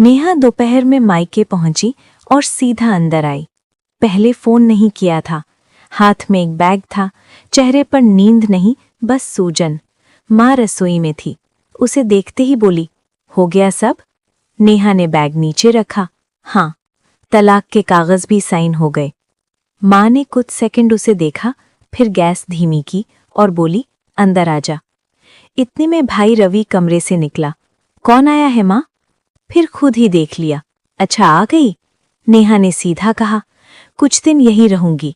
नेहा दोपहर में मायके पहुंची और सीधा अंदर आई। पहले फोन नहीं किया था, हाथ में एक बैग था, चेहरे पर नींद नहीं बस सूजन। माँ रसोई में थी, उसे देखते ही बोली, हो गया सब? नेहा ने बैग नीचे रखा। हाँ, तलाक के कागज भी साइन हो गए। माँ ने कुछ सेकंड उसे देखा, फिर गैस धीमी की और बोली, अंदर आजा। इतने में भाई रवि कमरे से निकला। कौन आया है माँ? फिर खुद ही देख लिया। अच्छा आ गई? नेहा ने सीधा कहा, कुछ दिन यहीं रहूंगी।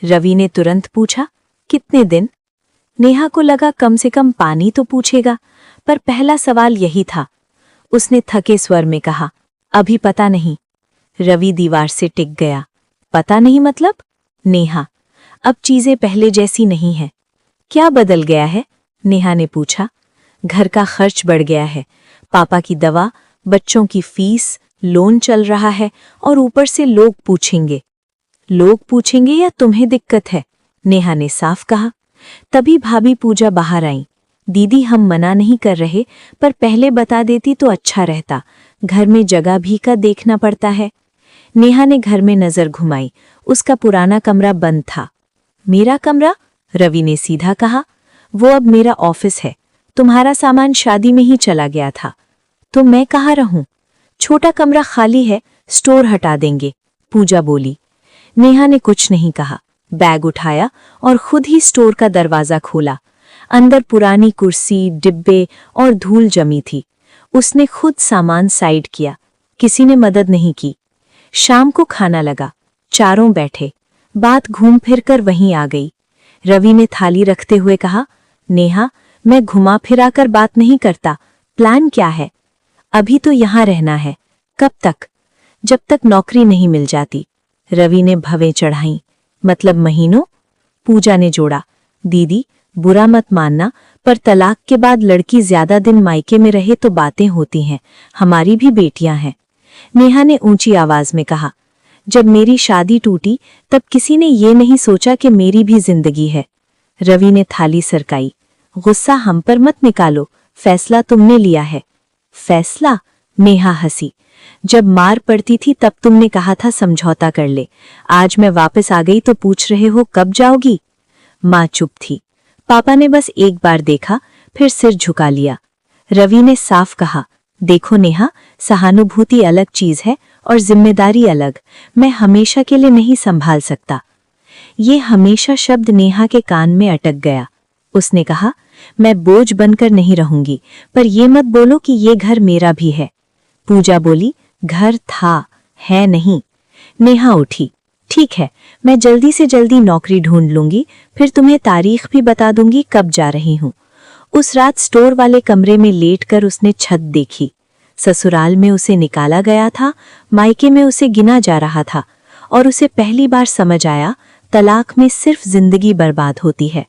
रवि ने तुरंत पूछा, कितने दिन? नेहा को लगा कम से कम पानी तो पूछेगा, पर पहला सवाल यही था। उसने थके स्वर में कहा, अभी पता नहीं। रवि दीवार से टिक गया। पता नहीं मतलब? नेहा, अब चीजें पहले जैसी नहीं है। क्या बदल गया है? नेहा ने पूछा। घर का खर्च बढ़ गया है, पापा की दवा, बच्चों की फीस, लोन चल रहा है और ऊपर से लोग पूछेंगे। लोग पूछेंगे या तुम्हें दिक्कत है? नेहा ने साफ कहा। तभी भाभी पूजा बाहर आई। दीदी हम मना नहीं कर रहे, पर पहले बता देती तो अच्छा रहता, घर में जगह भी का देखना पड़ता है। नेहा ने घर में नजर घुमाई। उसका पुराना कमरा बंद था। मेरा कमरा? रवि ने सीधा कहा, वो अब मेरा ऑफिस है। तुम्हारा सामान शादी में ही चला गया था। तो मैं कहाँ रहूं? छोटा कमरा खाली है, स्टोर हटा देंगे, पूजा बोली। नेहा ने कुछ नहीं कहा, बैग उठाया और खुद ही स्टोर का दरवाजा खोला। अंदर पुरानी कुर्सी, डिब्बे और धूल जमी थी। उसने खुद सामान साइड किया, किसी ने मदद नहीं की। शाम को खाना लगा, चारों बैठे, बात घूम फिर कर वहीं आ गई। रवि ने थाली रखते हुए कहा, नेहा मैं घुमा फिरा कर बात नहीं करता, प्लान क्या है? अभी तो यहाँ रहना है। कब तक? जब तक नौकरी नहीं मिल जाती। रवि ने भवें चढ़ाई। मतलब महीनों? पूजा ने जोड़ा, दीदी बुरा मत मानना, पर तलाक के बाद लड़की ज्यादा दिन मायके में रहे तो बातें होती हैं, हमारी भी बेटियां हैं। नेहा ने ऊंची आवाज में कहा, जब मेरी शादी टूटी तब किसी ने ये नहीं सोचा कि मेरी भी जिंदगी है। रवि ने थाली सरकाई। गुस्सा हम पर मत निकालो, फैसला तुमने लिया है। फैसला? नेहा हंसी। जब मार पड़ती थी तब तुमने कहा था समझौता कर ले। आज मैं वापस आ गई तो पूछ रहे हो कब जाओगी? माँ चुप थी। पापा ने बस एक बार देखा, फिर सिर झुका लिया। रवि ने साफ कहा, देखो नेहा, सहानुभूति अलग चीज है और जिम्मेदारी अलग। मैं हमेशा के लिए नहीं संभाल सकता। ये हमेशा शब्द नेहा के कान में अटक गया। उसने कहा, मैं बोझ बनकर नहीं रहूंगी, पर ये मत बोलो कि ये घर मेरा भी है। पूजा बोली, घर था, है नहीं। नेहा उठी। ठीक है, मैं जल्दी से जल्दी नौकरी ढूंढ लूंगी, फिर तुम्हें तारीख भी बता दूंगी कब जा रही हूं। उस रात स्टोर वाले कमरे में लेटकर उसने छत देखी। ससुराल में उसे निकाला गया था, मायके में उसे गिना जा रहा था, और उसे पहली बार समझ आया, तलाक में सिर्फ जिंदगी बर्बाद होती है।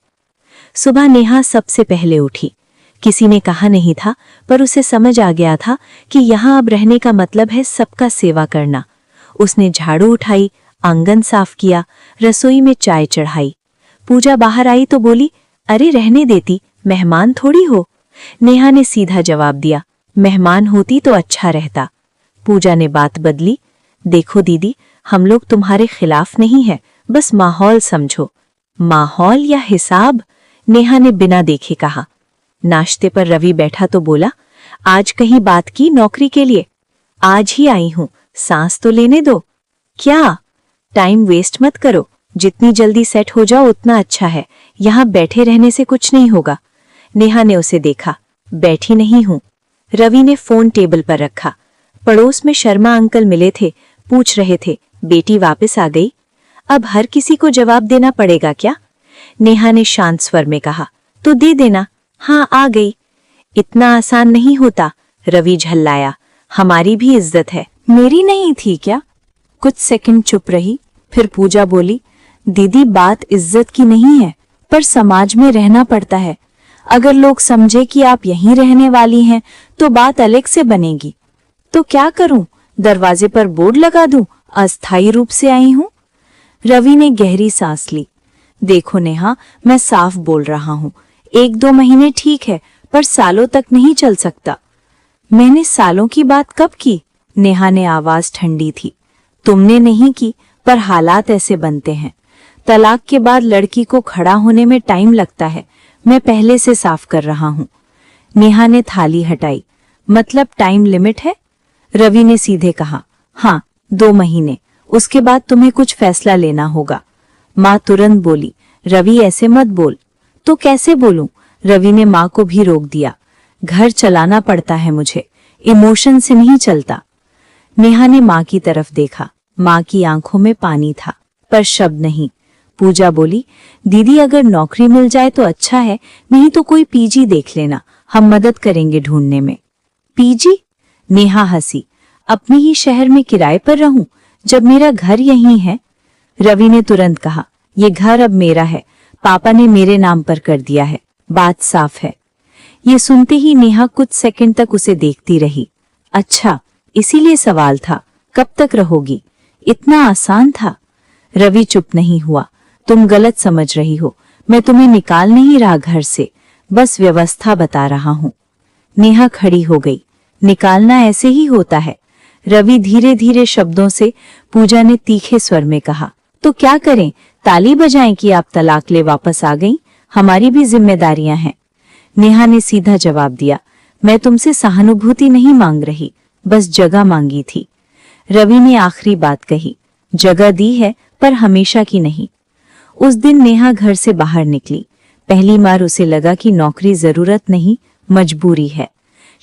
सुबह नेहा सबसे पहले उठी। किसी ने कहा नहीं था, पर उसे समझ आ गया था कि यहाँ अब रहने का मतलब है सबका सेवा करना। उसने झाड़ू उठाई, आंगन साफ किया, रसोई में चाय चढ़ाई। पूजा बाहर आई तो बोली, अरे रहने देती, मेहमान थोड़ी हो। नेहा ने सीधा जवाब दिया, मेहमान होती तो अच्छा रहता। पूजा ने बात बदली, देखो दीदी, हम लोग तुम्हारे खिलाफ नहीं है, बस माहौल समझो। माहौल या हिसाब? नेहा ने बिना देखे कहा। नाश्ते पर रवि बैठा तो बोला, आज कहीं बात की नौकरी के लिए? आज ही आई हूं, सांस तो लेने दो। क्या? टाइम वेस्ट मत करो, जितनी जल्दी सेट हो जाओ उतना अच्छा है। यहाँ बैठे रहने से कुछ नहीं होगा। नेहा ने उसे देखा, बैठी नहीं हूं। रवि ने फोन टेबल पर रखा। पड़ोस में शर्मा अंकल मिले थे, पूछ रहे थे, बेटी वापस आ गई? अब हर किसी को जवाब देना पड़ेगा क्या? नेहा ने शांत स्वर में कहा, तो दे देना। हाँ आ गई। इतना आसान नहीं होता। रवि झल्लाया, हमारी भी इज्जत है। मेरी नहीं थी क्या? कुछ सेकंड चुप रही, फिर पूजा बोली, दीदी बात इज्जत की नहीं है, पर समाज में रहना पड़ता है। अगर लोग समझे कि आप यहीं रहने वाली हैं तो बात अलग से बनेगी। तो क्या करूं? दरवाजे पर बोर्ड लगा दूं, अस्थायी रूप से आई हूं? रवि ने गहरी सांस ली। देखो नेहा, मैं साफ बोल रहा हूं, 1-2 महीने ठीक है, पर सालों तक नहीं चल सकता। मैंने सालों की बात कब की? नेहा ने आवाज ठंडी थी। तुमने नहीं की, पर हालात ऐसे बनते हैं। तलाक के बाद लड़की को खड़ा होने में टाइम लगता है। मैं पहले से साफ कर रहा हूँ। नेहा ने थाली हटाई। मतलब टाइम लिमिट है? रवि ने सीधे कहा। हाँ, 2 महीने। उसके बाद तुम्हें कुछ फैसला लेना होगा। माँ तुरंत बोली, रवि ऐसे मत बोल। तो कैसे बोलूं? रवि ने माँ को भी रोक दिया। घर चलाना पड़ता है मुझे, इमोशन से नहीं चलता। नेहा ने माँ की तरफ देखा। माँ की आंखों में पानी था, पर शब्द नहीं। पूजा बोली, दीदी अगर नौकरी मिल जाए तो अच्छा है, नहीं तो कोई पीजी देख लेना, हम मदद करेंगे ढूंढने में। पीजी? नेहा हंसी। अपने ही शहर में किराए पर रहूं जब मेरा घर यहीं है? रवि ने तुरंत कहा, ये घर अब मेरा है, पापा ने मेरे नाम पर कर दिया है, बात साफ है। ये सुनते ही नेहा कुछ सेकंड तक उसे देखती रही। अच्छा, इसीलिए सवाल था, कब तक रहोगी? इतना आसान था? रवि चुप नहीं हुआ। तुम गलत समझ रही हो, मैं तुम्हें निकाल नहीं रहा घर से, बस व्यवस्था बता रहा हूँ। नेहा खड़ी हो गई। निकालना ऐसे ही होता है। रवि धीरे धीरे शब्दों से। पूजा ने तीखे स्वर में कहा, तो क्या करें? ताली बजाएं कि आप तलाक ले वापस आ गईं? हमारी भी जिम्मेदारियां हैं। नेहा ने सीधा जवाब दिया, मैं तुमसे सहानुभूति नहीं मांग रही, बस जगह मांगी थी। रवि ने आखिरी बात कही, जगह दी है, पर हमेशा की नहीं। उस दिन नेहा घर से बाहर निकली। पहली बार उसे लगा कि नौकरी जरूरत नहीं, मजबूरी है।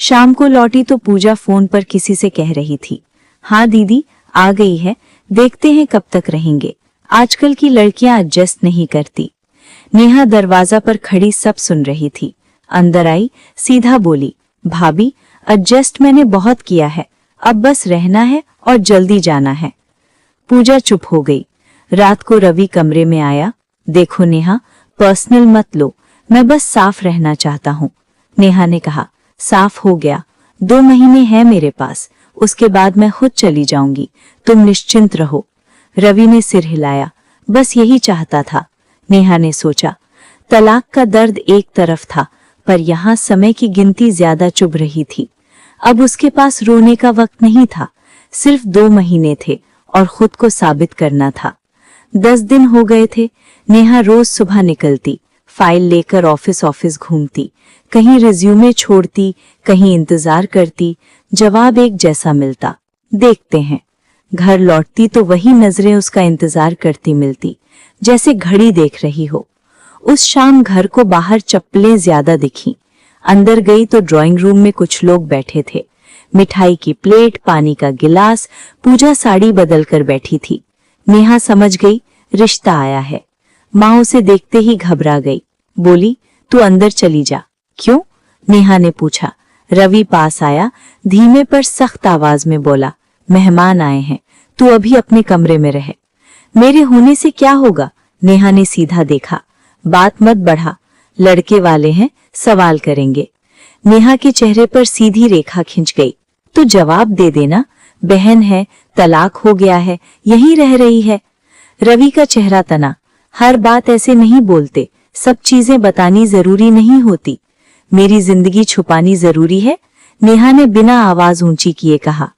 शाम को लौटी तो पूजा फोन पर किसी से कह रही थी, हाँ दीदी आ गई है, देखते हैं कब तक रहेंगे। आजकल की लड़कियां एडजस्ट नहीं करती। नेहा दरवाजा पर खड़ी सब सुन रही थी। अंदर आई, सीधा बोली, भाभी एडजस्ट मैंने बहुत किया है, अब बस रहना है और जल्दी जाना है। पूजा चुप हो गई। रात को रवि कमरे में आया। देखो नेहा, पर्सनल मत लो, मैं बस साफ रहना चाहता हूँ। नेहा ने कहा, साफ हो गया, 2 महीने हैं मेरे पास, उसके बाद मैं खुद चली जाऊंगी, तुम निश्चिंत रहो। रवि ने सिर हिलाया, बस यही चाहता था। नेहा ने सोचा, तलाक का दर्द एक तरफ था, पर यहाँ समय की गिनती ज्यादा चुभ रही थी। अब उसके पास रोने का वक्त नहीं था, सिर्फ 2 महीने थे और खुद को साबित करना था। 10 दिन हो गए थे। नेहा रोज सुबह निकलती, फाइल लेकर ऑफिस घूमती, कहीं रिज्यूमे छोड़ती, कहीं इंतजार करती, जवाब एक जैसा मिलता, देखते हैं। घर लौटती तो वही नजरें उसका इंतजार करती मिलती, जैसे घड़ी देख रही हो। उस शाम घर को बाहर चप्पलें ज्यादा दिखीं। अंदर गई तो ड्राइंग रूम में कुछ लोग बैठे थे। मिठाई की प्लेट, पानी का गिलास। पूजा साड़ी बदल कर बैठी थी। नेहा समझ गई, रिश्ता आया है। माँ उसे देखते ही घबरा गई। बोली, तू अंदर चली जा। क्यों? नेहा ने पूछा। रवि पास आया, धीमे पर सख्त आवाज में बोला, मेहमान आए हैं, तू अभी अपने कमरे में रहे। मेरे होने से क्या होगा? नेहा ने सीधा देखा। बात मत बढ़ा, लड़के वाले हैं, सवाल करेंगे। नेहा के चेहरे पर सीधी रेखा खिंच गई। तो जवाब दे देना, बहन है, तलाक हो गया है, यहीं रह रही है। रवि का चेहरा तना। हर बात ऐसे नहीं बोलते, सब चीजें बतानी जरूरी नहीं होती। मेरी जिंदगी छुपानी जरूरी है? नेहा ने बिना आवाज ऊंची किए कहा।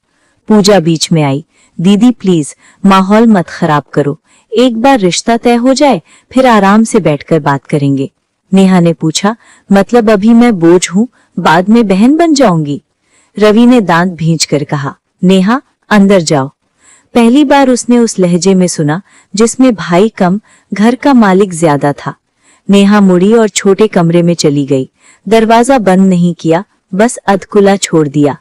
पूजा बीच में आई। दीदी प्लीज, माहौल मत खराब करो, एक बार रिश्ता तय हो जाए फिर आराम से बैठकर बात करेंगे। नेहा ने पूछा, मतलब अभी मैं बोझ हूँ, बाद में बहन बन जाऊंगी? रवि ने दांत भींचकर कहा, नेहा अंदर जाओ। पहली बार उसने उस लहजे में सुना जिसमें भाई कम, घर का मालिक ज्यादा था। नेहा मुड़ी और छोटे कमरे में चली गई। दरवाजा बंद नहीं किया, बस अधखुला छोड़ दिया।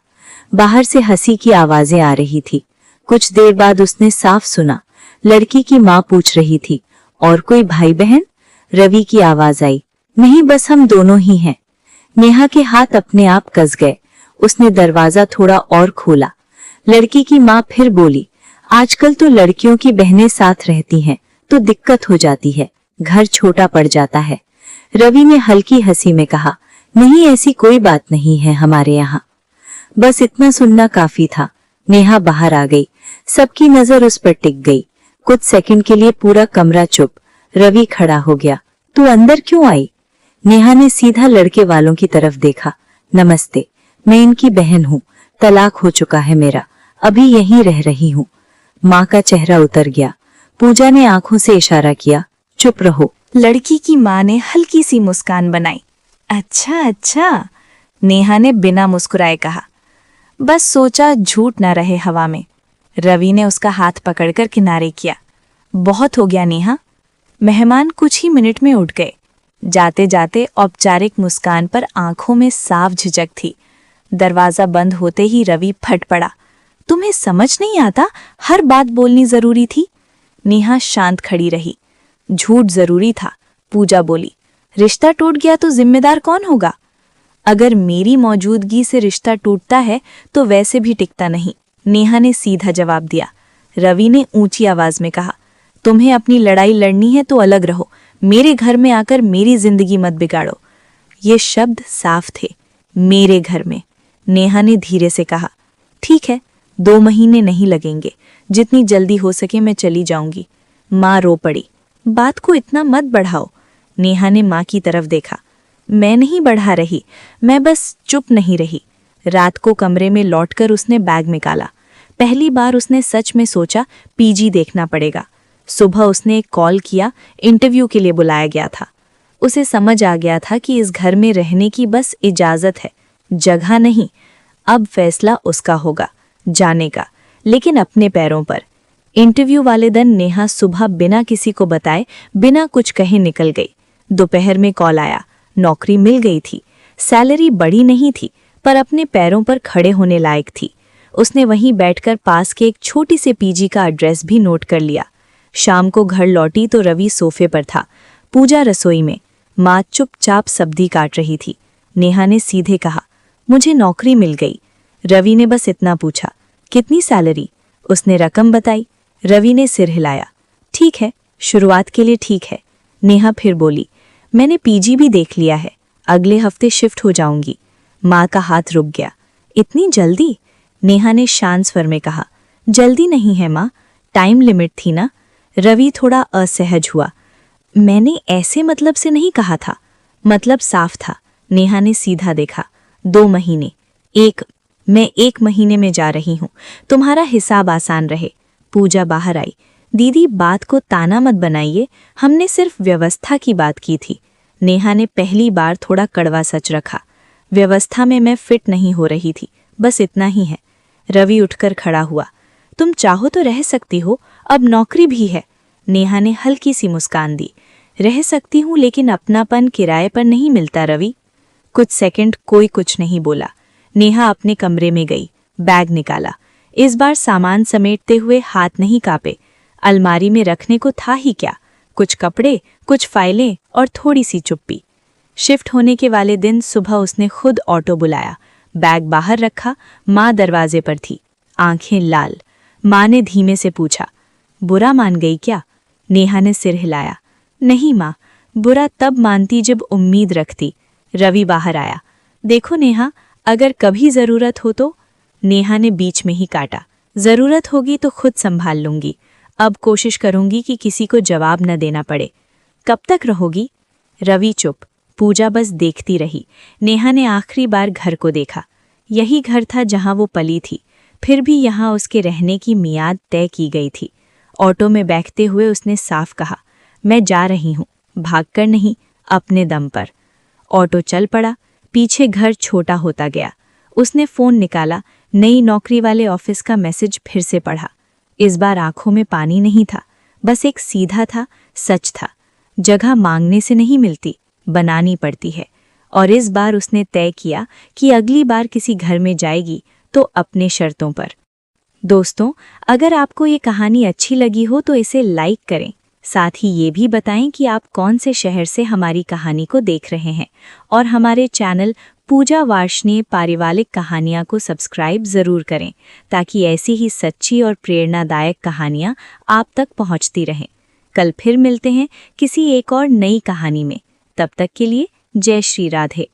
बाहर से हंसी की आवाजें आ रही थी। कुछ देर बाद उसने साफ सुना, लड़की की माँ पूछ रही थी, और कोई भाई बहन? रवि की आवाज आई, नहीं बस हम दोनों ही हैं। नेहा के हाथ अपने आप कस गए। उसने दरवाजा थोड़ा और खोला। लड़की की माँ फिर बोली, आजकल तो लड़कियों की बहनें साथ रहती हैं तो दिक्कत हो जाती है, घर छोटा पड़ जाता है। रवि ने हल्की हंसी में कहा, नहीं ऐसी कोई बात नहीं है हमारे यहाँ। बस इतना सुनना काफी था। नेहा बाहर आ गई। सबकी नजर उस पर टिक गई। कुछ सेकंड के लिए पूरा कमरा चुप। रवि खड़ा हो गया। तू अंदर क्यों आई? नेहा ने सीधा लड़के वालों की तरफ देखा। नमस्ते, मैं इनकी बहन हूँ, तलाक हो चुका है मेरा, अभी यहीं रह रही हूँ। माँ का चेहरा उतर गया। पूजा ने आंखों से इशारा किया, चुप रहो। लड़की की माँ ने हल्की सी मुस्कान बनाई। अच्छा अच्छा, नेहा ने बिना मुस्कुराए कहा। बस सोचा झूठ न रहे हवा में। रवि ने उसका हाथ पकड़कर किनारे किया। बहुत हो गया नेहा। मेहमान कुछ ही मिनट में उठ गए। जाते जाते औपचारिक मुस्कान पर आंखों में साफ झिझक थी। दरवाजा बंद होते ही रवि फट पड़ा। तुम्हें समझ नहीं आता, हर बात बोलनी जरूरी थी। नेहा शांत खड़ी रही। झूठ जरूरी था, पूजा बोली। रिश्ता टूट गया तो जिम्मेदार कौन होगा? अगर मेरी मौजूदगी से रिश्ता टूटता है तो वैसे भी टिकता नहीं, नेहा ने सीधा जवाब दिया। रवि ने ऊंची आवाज में कहा, तुम्हें अपनी लड़ाई लड़नी है तो अलग रहो, मेरे घर में आकर मेरी जिंदगी मत बिगाड़ो। ये शब्द साफ थे, मेरे घर में। नेहा ने धीरे से कहा, ठीक है, 2 महीने नहीं लगेंगे, जितनी जल्दी हो सके मैं चली जाऊंगी। माँ रो पड़ी। बात को इतना मत बढ़ाओ। नेहा ने माँ की तरफ देखा। मैं नहीं बढ़ा रही, मैं बस चुप नहीं रही। रात को कमरे में लौटकर उसने बैग निकाला। पहली बार उसने सच में सोचा पीजी देखना पड़ेगा। सुबह उसने एक कॉल किया, इंटरव्यू के लिए बुलाया गया था। उसे समझ आ गया था कि इस घर में रहने की बस इजाजत है, जगह नहीं। अब फैसला उसका होगा, जाने का, लेकिन अपने पैरों पर। इंटरव्यू वाले दिन नेहा सुबह बिना किसी को बताए, बिना कुछ कहे निकल गई। दोपहर में कॉल आया, नौकरी मिल गई थी। सैलरी बड़ी नहीं थी, पर अपने पैरों पर खड़े होने लायक थी। उसने वहीं बैठकर पास के एक छोटी से पीजी का एड्रेस भी नोट कर लिया। शाम को घर लौटी तो रवि सोफे पर था, पूजा रसोई में। माँ चुपचाप सब्जी काट रही थी। नेहा ने सीधे कहा, मुझे नौकरी मिल गई। रवि ने बस इतना पूछा, कितनी सैलरी? उसने रकम बताई। रवि ने सिर हिलाया। ठीक है, शुरुआत के लिए ठीक है। नेहा फिर बोली, मैंने पीजी भी देख लिया है, अगले हफ्ते शिफ्ट हो जाऊंगी। माँ का हाथ रुक गया। इतनी जल्दी? नेहा ने शांत स्वर में कहा, जल्दी नहीं है माँ, टाइम लिमिट थी ना। रवि थोड़ा असहज हुआ। मैंने ऐसे मतलब से नहीं कहा था। मतलब साफ था। नेहा ने सीधा देखा। 2 महीने। मैं 1 महीने में जा रही हूँ, तुम्हारा हिसाब आसान रहे। पूजा बाहर आई। दीदी, बात को ताना मत बनाइए, हमने सिर्फ व्यवस्था की बात की थी। नेहा ने पहली बार थोड़ा कड़वा सच रखा। व्यवस्था में मैं फिट नहीं हो रही थी, बस इतना ही है। रवि उठकर खड़ा हुआ। तुम चाहो तो रह सकती हो, अब नौकरी भी है। नेहा ने हल्की सी मुस्कान दी। रह सकती हूँ, लेकिन अपनापन किराए पर नहीं मिलता रवि। कुछ सेकंड कोई कुछ नहीं बोला। नेहा अपने कमरे में गई, बैग निकाला। इस बार सामान समेटते हुए हाथ नहीं कांपे। अलमारी में रखने को था ही क्या, कुछ कपड़े, कुछ फाइलें और थोड़ी सी चुप्पी। शिफ्ट होने के वाले दिन सुबह उसने खुद ऑटो बुलाया, बैग बाहर रखा। माँ दरवाजे पर थी, आंखें लाल। माँ ने धीमे से पूछा, बुरा मान गई क्या? नेहा ने सिर हिलाया। नहीं माँ, बुरा तब मानती जब उम्मीद रखती। रवि बाहर आया। देखो नेहा, अगर कभी जरूरत हो तो। नेहा ने बीच में ही काटा। जरूरत होगी तो खुद संभाल लूंगी। अब कोशिश करूंगी कि किसी को जवाब न देना पड़े। कब तक रहोगी? रवि चुप। पूजा बस देखती रही। नेहा ने आखिरी बार घर को देखा। यही घर था जहां वो पली थी, फिर भी यहाँ उसके रहने की मियाद तय की गई थी। ऑटो में बैठते हुए उसने साफ कहा, मैं जा रही हूँ, भागकर नहीं, अपने दम पर। ऑटो चल पड़ा। पीछे घर छोटा होता गया। उसने फ़ोन निकाला। नई नौकरी वाले ऑफिस का मैसेज फिर से पढ़ा। इस बार आंखों में पानी नहीं था, बस एक सीधा था, सच था। जगह मांगने से नहीं मिलती, बनानी पड़ती है। और इस बार उसने तय किया कि अगली बार किसी घर में जाएगी तो अपने शर्तों पर। दोस्तों, अगर आपको ये कहानी अच्छी लगी हो तो इसे लाइक करें। साथ ही ये भी बताएं कि आप कौन से शहर से हमारी कहानी को देख रहे हैं, और हमारे चैनल पूजा वार्ष्णेय पारिवारिक कहानियाँ को सब्सक्राइब ज़रूर करें, ताकि ऐसी ही सच्ची और प्रेरणादायक कहानियाँ आप तक पहुँचती रहें। कल फिर मिलते हैं किसी एक और नई कहानी में। तब तक के लिए जय श्री राधे।